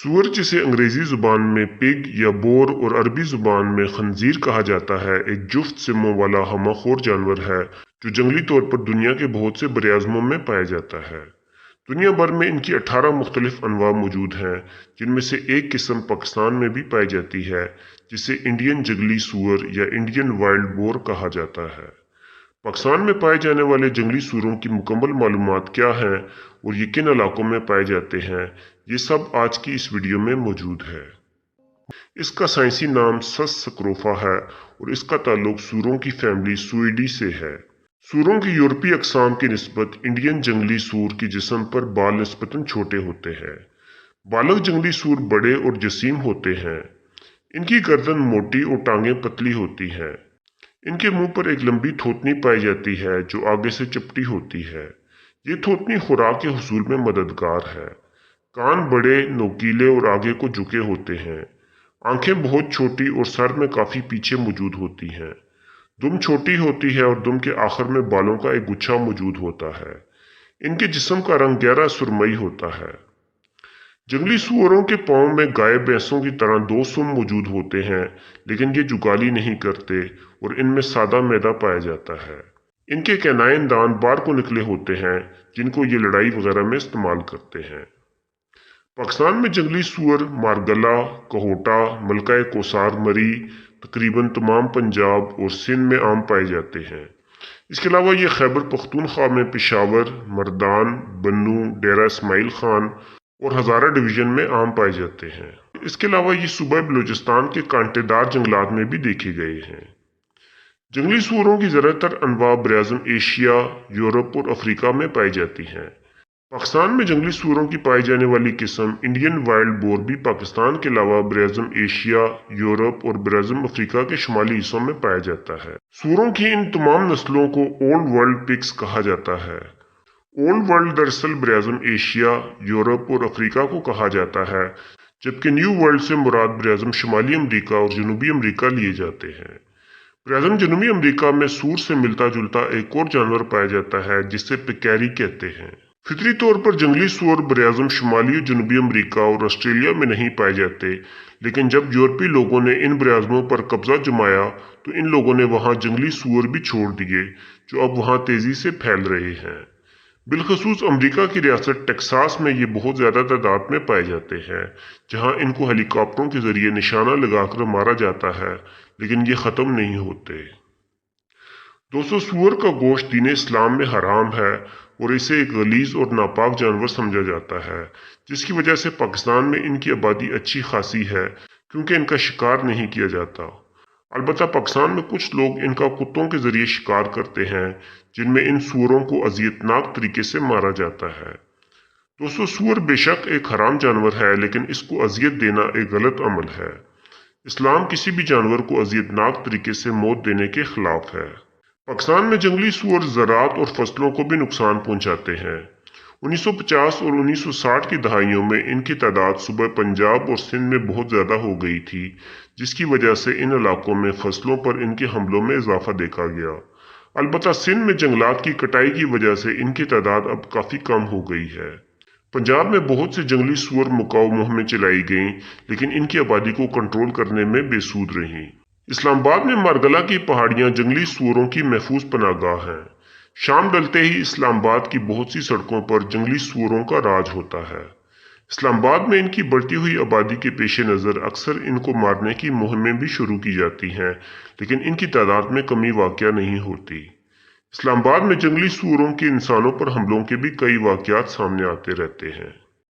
سور جسے انگریزی زبان میں پگ یا بور اور عربی زبان میں خنزیر کہا جاتا ہے، ایک جفت سموں والا ہمہ خور جانور ہے جو جنگلی طور پر دنیا کے بہت سے براعظموں میں پایا جاتا ہے۔ دنیا بھر میں ان کی 18 مختلف انواع موجود ہیں، جن میں سے ایک قسم پاکستان میں بھی پائی جاتی ہے جسے انڈین جنگلی سور یا انڈین وائلڈ بور کہا جاتا ہے۔ پاکستان میں پائے جانے والے جنگلی سوروں کی مکمل معلومات کیا ہیں اور یہ کن علاقوں میں پائے جاتے ہیں، یہ سب آج کی اس ویڈیو میں موجود ہے۔ اس کا سائنسی نام سس سکروفا ہے اور اس کا تعلق سوروں کی فیملی سوئیڈی سے ہے۔ سوروں کی یورپی اقسام کی نسبت انڈین جنگلی سور کی جسم پر بال نسبتاً چھوٹے ہوتے ہیں۔ بالغ جنگلی سور بڑے اور جسیم ہوتے ہیں۔ ان کی گردن موٹی اور ٹانگیں پتلی ہوتی ہیں۔ ان کے منہ پر ایک لمبی تھوتنی پائی جاتی ہے جو آگے سے چپٹی ہوتی ہے۔ یہ تھوتنی خوراک کے حصول میں مددگار ہے۔ کان بڑے، نوکیلے اور آگے کو جھکے ہوتے ہیں۔ آنکھیں بہت چھوٹی اور سر میں کافی پیچھے موجود ہوتی ہیں۔ دم چھوٹی ہوتی ہے اور دم کے آخر میں بالوں کا ایک گچھا موجود ہوتا ہے۔ ان کے جسم کا رنگ گہرا سرمئی ہوتا ہے۔ جنگلی سوروں کے پاؤں میں گائے بھینسوں کی طرح 2 سم موجود ہوتے ہیں، لیکن یہ جگالی نہیں کرتے اور ان میں سادہ میدا پایا جاتا ہے۔ ان کے کینائن دان باہر کو نکلے ہوتے ہیں جن کو یہ لڑائی وغیرہ میں استعمال کرتے ہیں۔ پاکستان میں جنگلی سور مارگلہ، کہوٹا، ملکہ کوسار مری تقریباً تمام پنجاب اور سندھ میں عام پائے جاتے ہیں۔ اس کے علاوہ یہ خیبر پختونخوا میں پشاور، مردان، بنوں، ڈیرہ اسماعیل خان اور ہزارہ ڈویژن میں عام پائے جاتے ہیں۔ اس کے علاوہ یہ صوبہ بلوچستان کے کانٹے دار جنگلات میں بھی دیکھے گئے ہیں۔ جنگلی سوروں کی زیادہ تر انواع براعظم ایشیا، یورپ اور افریقہ میں پائی جاتی ہیں۔ پاکستان میں جنگلی سوروں کی پائی جانے والی قسم انڈین وائلڈ بور بھی پاکستان کے علاوہ براعظم ایشیا، یورپ اور براعظم افریقہ کے شمالی حصوں میں پایا جاتا ہے۔ سوروں کی ان تمام نسلوں کو اولڈ ورلڈ پگز کہا جاتا ہے۔ اولڈ ورلڈ دراصل براعظم ایشیا، یورپ اور افریقہ کو کہا جاتا ہے، جبکہ نیو ورلڈ سے مراد براعظم شمالی امریکہ اور جنوبی امریکہ لیے جاتے ہیں۔ براعظم جنوبی امریکہ میں سور سے ملتا جلتا ایک اور جانور پایا جاتا ہے جسے پیکیری کہتے ہیں۔ فطری طور پر جنگلی سور براعظم شمالی اور جنوبی امریکہ اور آسٹریلیا میں نہیں پائے جاتے، لیکن جب یورپی لوگوں نے ان براعظموں پر قبضہ جمایا تو ان لوگوں نے وہاں جنگلی سور بھی چھوڑ دیے جو اب وہاں تیزی سے پھیل رہے ہیں۔ بالخصوص امریکہ کی ریاست ٹیکساس میں یہ بہت زیادہ تعداد میں پائے جاتے ہیں، جہاں ان کو ہیلی کاپٹروں کے ذریعے نشانہ لگا کر مارا جاتا ہے، لیکن یہ ختم نہیں ہوتے۔ دوستو، سور کا گوشت دین اسلام میں حرام ہے اور اسے ایک غلیظ اور ناپاک جانور سمجھا جاتا ہے، جس کی وجہ سے پاکستان میں ان کی آبادی اچھی خاصی ہے کیونکہ ان کا شکار نہیں کیا جاتا۔ البتہ پاکستان میں کچھ لوگ ان کا کتوں کے ذریعے شکار کرتے ہیں، جن میں ان سوروں کو اذیتناک طریقے سے مارا جاتا ہے۔ دوستو، سور بے شک ایک حرام جانور ہے، لیکن اس کو اذیت دینا ایک غلط عمل ہے۔ اسلام کسی بھی جانور کو اذیتناک طریقے سے موت دینے کے خلاف ہے۔ پاکستان میں جنگلی سور زراعت اور فصلوں کو بھی نقصان پہنچاتے ہیں۔ 1950 اور 1960 کی دہائیوں میں ان کی تعداد صوبہ پنجاب اور سندھ میں بہت زیادہ ہو گئی تھی، جس کی وجہ سے ان علاقوں میں فصلوں پر ان کے حملوں میں اضافہ دیکھا گیا۔ البتہ سندھ میں جنگلات کی کٹائی کی وجہ سے ان کی تعداد اب کافی کم ہو گئی ہے۔ پنجاب میں بہت سے جنگلی سور مکاؤ مہمیں چلائی گئیں، لیکن ان کی آبادی کو کنٹرول کرنے میں بے سود رہیں۔ اسلام آباد میں مارگلہ کی پہاڑیاں جنگلی سوروں کی محفوظ پناہ گاہ ہیں۔ شام ڈلتے ہی اسلام آباد کی بہت سی سڑکوں پر جنگلی سوروں کا راج ہوتا ہے۔ اسلام آباد میں ان کی بڑھتی ہوئی آبادی کے پیش نظر اکثر ان کو مارنے کی مہمیں بھی شروع کی جاتی ہیں، لیکن ان کی تعداد میں کمی واقع نہیں ہوتی۔ اسلام آباد میں جنگلی سوروں کے انسانوں پر حملوں کے بھی کئی واقعات سامنے آتے رہتے ہیں۔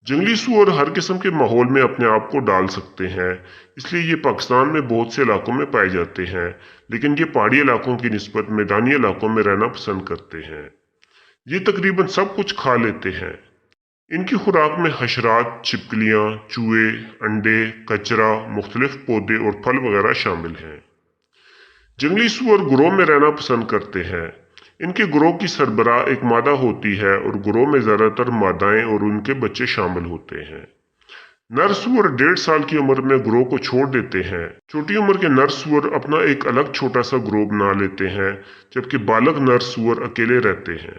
جنگلی سور ہر قسم کے ماحول میں اپنے آپ کو ڈال سکتے ہیں، اس لیے یہ پاکستان میں بہت سے علاقوں میں پائے جاتے ہیں، لیکن یہ پہاڑی علاقوں کی نسبت میدانی علاقوں میں رہنا پسند کرتے ہیں۔ یہ تقریباً سب کچھ کھا لیتے ہیں۔ ان کی خوراک میں حشرات، چھپکلیاں، چوہے، انڈے، کچرا، مختلف پودے اور پھل وغیرہ شامل ہیں۔ جنگلی سور گروہ میں رہنا پسند کرتے ہیں۔ ان کے گروہ کی سربراہ ایک مادہ ہوتی ہے اور گروہ میں زیادہ تر مادائیں اور ان کے بچے شامل ہوتے ہیں۔ نر سور 1.5 سال کی عمر میں گروہ کو چھوڑ دیتے ہیں۔ چھوٹی عمر کے نر سور اپنا ایک الگ چھوٹا سا گروہ بنا لیتے ہیں، جبکہ بالغ نر سور اکیلے رہتے ہیں۔